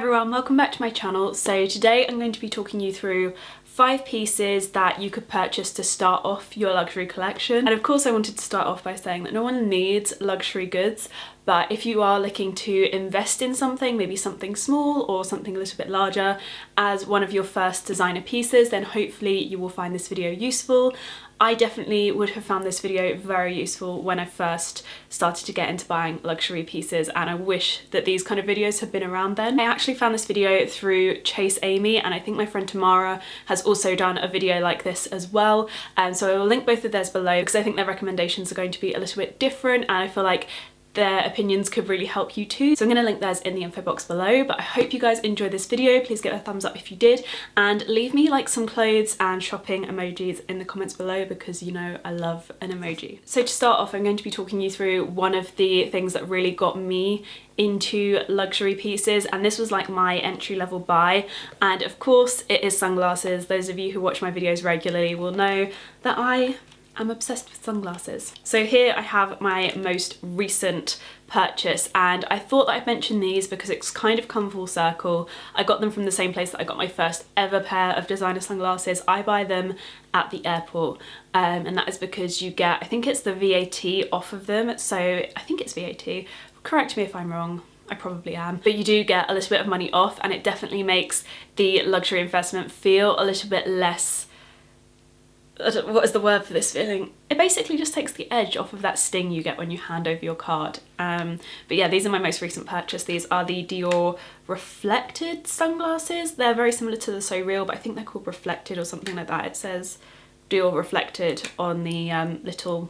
everyone, welcome back to my channel. So today I'm going to be talking you through 5 pieces that you could purchase to start off your luxury collection. And of course I wanted to start off by saying that no one needs luxury goods, but if you are looking to invest in something, maybe something small or something a little bit larger, as one of your first designer pieces, then hopefully you will find this video useful. I definitely would have found this video very useful when I first started to get into buying luxury pieces, and I wish that these kind of videos had been around then. I actually found this video through Chase Amy, and I think my friend Tamara has also done a video like this as well, and so I will link both of theirs below because I think their recommendations are going to be a little bit different, and I feel like their opinions could really help you too. So I'm going to link theirs in the info box below, but I hope you guys enjoyed this video. Please give it a thumbs up if you did, and leave me like some clothes and shopping emojis in the comments below because you know I love an emoji. So to start off, I'm going to be talking you through one of the things that really got me into luxury pieces, and this was like my entry-level buy, and of course it is sunglasses. Those of you who watch my videos regularly will know that I'm obsessed with sunglasses. So here I have my most recent purchase, and I thought that I'd mention these because it's kind of come full circle. I got them from the same place that I got my first ever pair of designer sunglasses. I buy them at the airport, and that is because you get, I think it's the VAT off of them, so I think it's VAT. Correct me if I'm wrong. I probably am, but you do get a little bit of money off, and it definitely makes the luxury investment feel a little bit less, what is the word for this feeling? It basically just takes the edge off of that sting you get when you hand over your card. But yeah, these are my most recent purchase. These are the Dior Reflected sunglasses. They're very similar to the So Real, but I think they're called Reflected or something like that. It says Dior Reflected on the little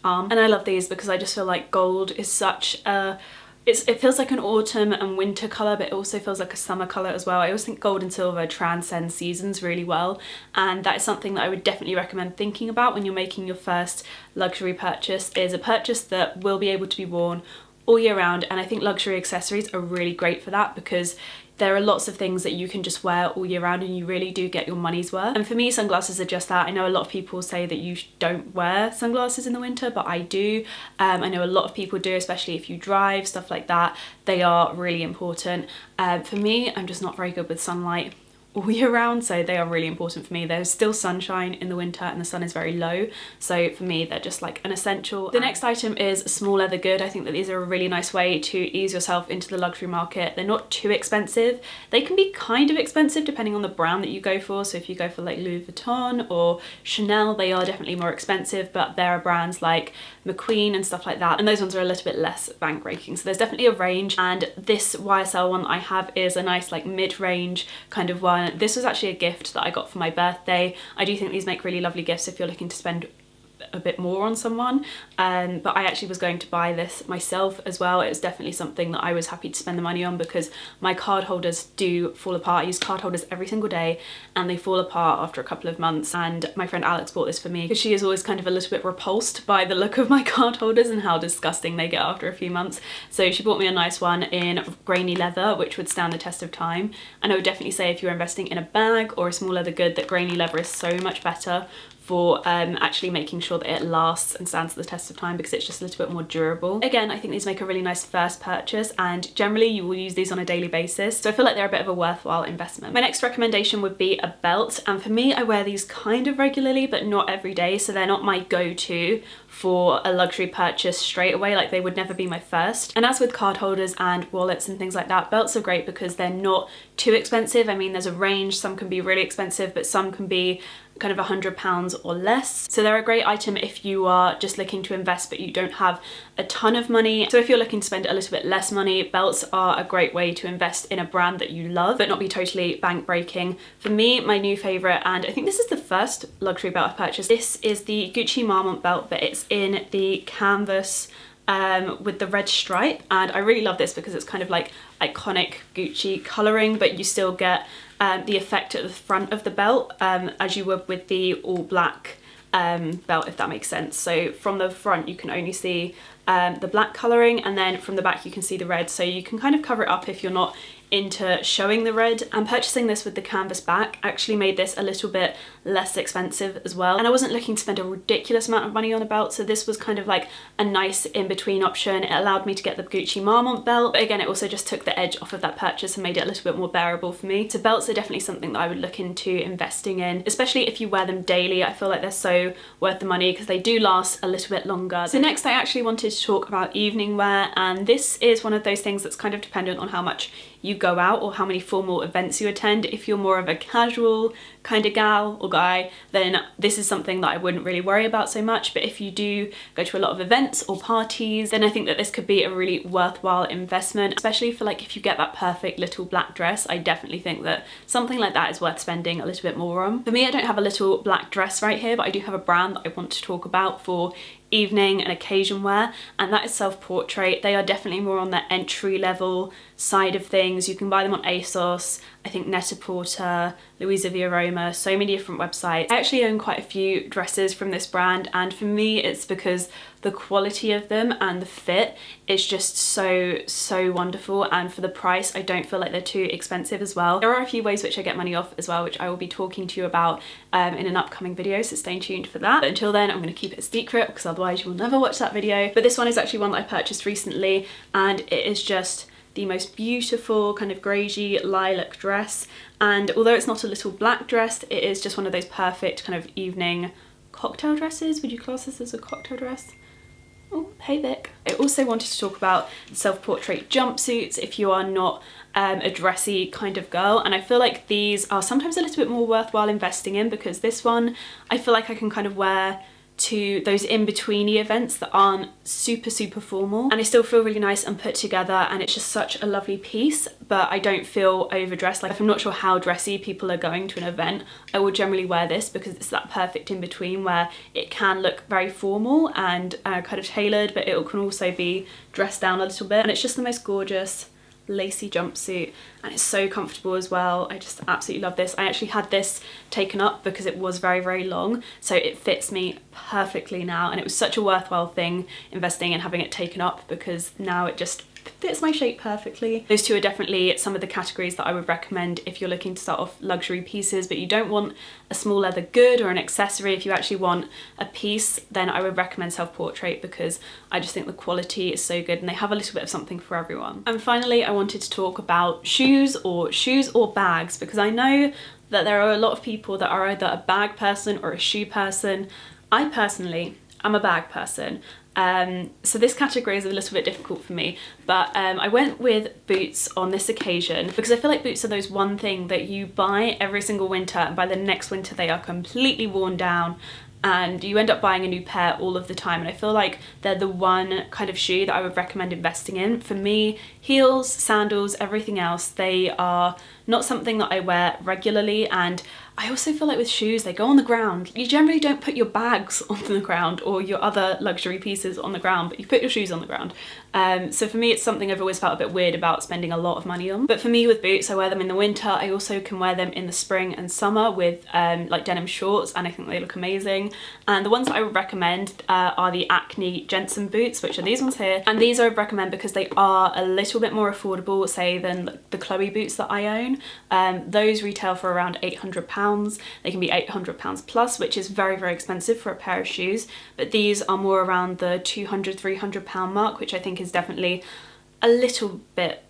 arm. And I love these because I just feel like gold is such a... It feels like an autumn and winter colour, but it also feels like a summer colour as well. I always think gold and silver transcend seasons really well, and that is something that I would definitely recommend thinking about when you're making your first luxury purchase, is a purchase that will be able to be worn all year round. And I think luxury accessories are really great for that because there are lots of things that you can just wear all year round and you really do get your money's worth. And for me, sunglasses are just that. I know a lot of people say that you don't wear sunglasses in the winter, but I do. I know a lot of people do, especially if you drive, stuff like that. They are really important. For me, I'm just not very good with sunlight all year round, so they are really important for me. There's still sunshine in the winter and the sun is very low, so for me they're just like an essential. The next item is a small leather good. I think that these are a really nice way to ease yourself into the luxury market. They're not too expensive. They can be kind of expensive depending on the brand that you go for, so if you go for like Louis Vuitton or Chanel, they are definitely more expensive, but there are brands like McQueen and stuff like that, and those ones are a little bit less bank breaking. So there's definitely a range, and this YSL one that I have is a nice like mid-range kind of one. This was actually a gift that I got for my birthday. I do think these make really lovely gifts if you're looking to spend a bit more on someone, but I actually was going to buy this myself as well. It was definitely something that I was happy to spend the money on because my card holders do fall apart. I use card holders every single day and they fall apart after a couple of months, and my friend Alex bought this for me because she is always kind of a little bit repulsed by the look of my card holders and how disgusting they get after a few months. So she bought me a nice one in grainy leather which would stand the test of time, and I would definitely say if you're investing in a bag or a small leather good that grainy leather is so much better for actually making sure that it lasts and stands the test of time because it's just a little bit more durable. Again, I think these make a really nice first purchase, and generally you will use these on a daily basis, so I feel like they're a bit of a worthwhile investment. My next recommendation would be a belt, and for me I wear these kind of regularly but not every day, so they're not my go-to for a luxury purchase straight away. Like, they would never be my first. And as with card holders and wallets and things like that, belts are great because they're not too expensive. I mean, there's a range. Some can be really expensive, but some can be kind of £100 or less. So they're a great item if you are just looking to invest but you don't have a ton of money. So if you're looking to spend a little bit less money, belts are a great way to invest in a brand that you love but not be totally bank breaking. For me, my new favourite, and I think this is the first luxury belt I've purchased, this is the Gucci Marmont belt, but it's in the canvas with the red stripe, and I really love this because it's kind of like iconic Gucci colouring, but you still get the effect at the front of the belt as you would with the all black belt, if that makes sense. So from the front you can only see the black colouring, and then from the back you can see the red, so you can kind of cover it up if you're not into showing the red, and purchasing this with the canvas back actually made this a little bit less expensive as well. And I wasn't looking to spend a ridiculous amount of money on a belt, so this was kind of like a nice in-between option. It allowed me to get the Gucci Marmont belt, but again, it also just took the edge off of that purchase and made it a little bit more bearable for me. So belts are definitely something that I would look into investing in, especially if you wear them daily. I feel like they're so worth the money because they do last a little bit longer. So next I actually wanted to talk about evening wear, and this is one of those things that's kind of dependent on how much you go out or how many formal events you attend. If you're more of a casual kind of gal or guy, then this is something that I wouldn't really worry about so much. But if you do go to a lot of events or parties, then I think that this could be a really worthwhile investment, especially for like if you get that perfect little black dress. I definitely think that something like that is worth spending a little bit more on. For me, I don't have a little black dress right here, but I do have a brand that I want to talk about for evening and occasion wear, and that is Self-Portrait. They are definitely more on the entry level side of things. You can buy them on ASOS, I think Net-a-Porter, Louisa Viaroma, so many different websites. I actually own quite a few dresses from this brand, and for me it's because the quality of them and the fit is just so wonderful, and for the price I don't feel like they're too expensive as well. There are a few ways which I get money off as well, which I will be talking to you about in an upcoming video, so stay tuned for that. But until then, I'm going to keep it a secret because otherwise you will never watch that video. But this one is actually one that I purchased recently, and it is just the most beautiful kind of greigey lilac dress. And although it's not a little black dress, it is just one of those perfect kind of evening cocktail dresses. Would you class this as a cocktail dress? Oh, hey Vic. I also wanted to talk about Self-Portrait jumpsuits if you are not a dressy kind of girl, and I feel like these are sometimes a little bit more worthwhile investing in, because this one I feel like I can kind of wear to those in-betweeny events that aren't super formal, and I still feel really nice and put together, and it's just such a lovely piece, but I don't feel overdressed. Like if I'm not sure how dressy people are going to an event, I will generally wear this because it's that perfect in-between where it can look very formal and kind of tailored, but it can also be dressed down a little bit, and it's just the most gorgeous lacy jumpsuit, and it's so comfortable as well. I just absolutely love this. I actually had this taken up because it was very long, so it fits me perfectly now, and it was such a worthwhile thing investing in having it taken up because now it just fits my shape perfectly. Those two are definitely some of the categories that I would recommend if you're looking to start off luxury pieces, but you don't want a small leather good or an accessory. If you actually want a piece, then I would recommend Self-Portrait because I just think the quality is so good and they have a little bit of something for everyone. And finally, I wanted to talk about shoes or bags, because I know that there are a lot of people that are either a bag person or a shoe person. I personally am a bag person. So this category is a little bit difficult for me, but I went with boots on this occasion because I feel like boots are those one thing that you buy every single winter, and by the next winter they are completely worn down and you end up buying a new pair all of the time, and I feel like they're the one kind of shoe that I would recommend investing in. For me, heels, sandals, everything else, they are not something that I wear regularly, and I also feel like with shoes, they go on the ground. You generally don't put your bags on the ground or your other luxury pieces on the ground, but you put your shoes on the ground. So for me, it's something I've always felt a bit weird about spending a lot of money on. But for me with boots, I wear them in the winter. I also can wear them in the spring and summer with like denim shorts, and I think they look amazing. And the ones that I would recommend are the Acne Jensen boots, which are these ones here. And these I would recommend because they are a little bit more affordable, say, than the Chloe boots that I own. Those retail for around £800. They can be £800 plus, which is very expensive for a pair of shoes, but these are more around the £200–300 mark, which I think is definitely a little bit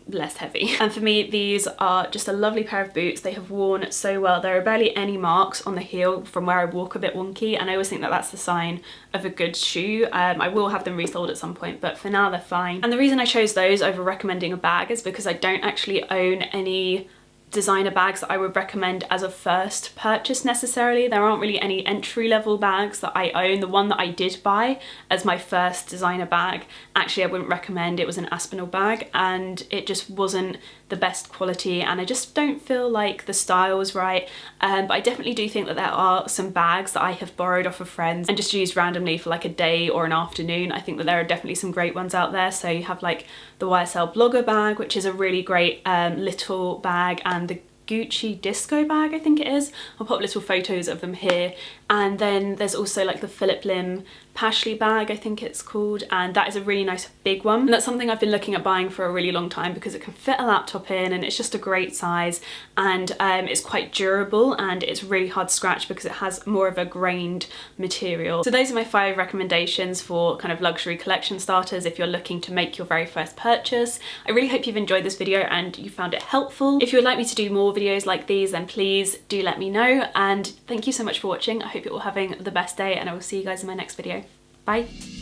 less heavy. And for me, these are just a lovely pair of boots. They have worn so well. There are barely any marks on the heel from where I walk a bit wonky, and I always think that that's the sign of a good shoe. I will have them resold at some point, but for now they're fine. And the reason I chose those over recommending a bag is because I don't actually own any designer bags that I would recommend as a first purchase necessarily. There aren't really any entry-level bags that I own. The one that I did buy as my first designer bag, actually I wouldn't recommend. It was an Aspinall bag and it just wasn't the best quality, and I just don't feel like the style was right. But I definitely do think that there are some bags that I have borrowed off of friends and just used randomly for like a day or an afternoon. I think that there are definitely some great ones out there. So you have like the YSL Blogger bag, which is a really great little bag, and the Gucci disco bag, I think it is. I'll pop little photos of them here. And then there's also like the Philip Lim Pashley bag, I think it's called, and that is a really nice big one. And that's something I've been looking at buying for a really long time because it can fit a laptop in and it's just a great size, and it's quite durable and it's really hard to scratch because it has more of a grained material. So those are my 5 recommendations for kind of luxury collection starters if you're looking to make your very first purchase. I really hope you've enjoyed this video and you found it helpful. If you would like me to do more videos like these, then please do let me know, and thank you so much for watching. I hope you're all having the best day, and I will see you guys in my next video. Bye.